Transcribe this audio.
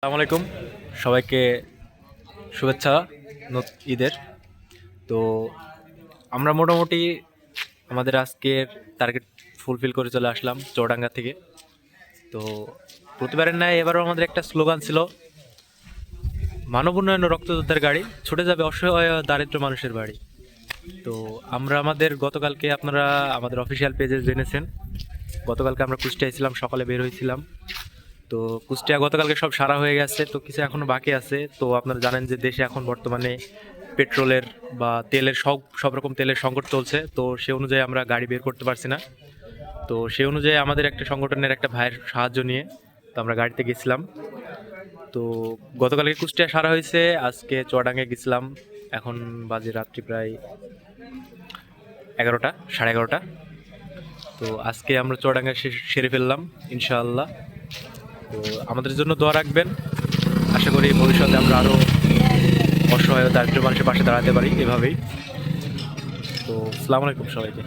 আসসালামু আলাইকুম সবাইকে শুভেচ্ছা ঈদের। তো আমরা মোটামুটি আমাদের আজকের টার্গেট ফুলফিল করে চলে আসলাম চুয়াডাঙ্গা থেকে। তো প্রতিবারের ন্যায় এবারও আমাদের একটা স্লোগান ছিল, মানব উন্নয়ন ও রক্তযোদ্ধার গাড়ি ছুটে যাবে অসহায় ও দারিদ্র মানুষের বাড়ি। তো আমরা গতকালকে আপনারা আমাদের অফিসিয়াল পেজে জেনেছেন, গতকালকে আমরা কুষ্টিয়ায় ছিলাম, সকালে বের হয়েছিলাম। তো কুষ্টিয়া গতকালকে সব সারা হয়ে গেছে, তো কিছু এখনো বাকি আছে। তো আপনারা জানেন যে দেশে এখন বর্তমানে পেট্রোলের বা তেলের সব রকম তেলের সংকট চলছে। তো সে অনুযায়ী আমরা গাড়ি বের করতে পারছি না। তো সেই অনুযায়ী আমাদের একটা সংগঠনের একটা ভাইয়ের সাহায্য নিয়ে তো আমরা গাড়িতে গেছিলাম। তো গতকালকে কুষ্টিয়া সারা হয়েছে, আজকে চুয়াডাঙ্গায় গেছিলাম। এখন বাজে রাত্রি প্রায় 11টা, সাড়ে 11টা। তো আজকে আমরা চুয়াডাঙ্গা সেরে ফেললাম ইনশাআল্লাহ। তো আমাদের জন্য দোয়া রাখবেন। আশা করি ভবিষ্যতে আমরা আরও অসহায় দারিদ্র মানুষের পাশে দাঁড়াতে পারি এভাবেই। তো আসসালামু আলাইকুম সবাইকে।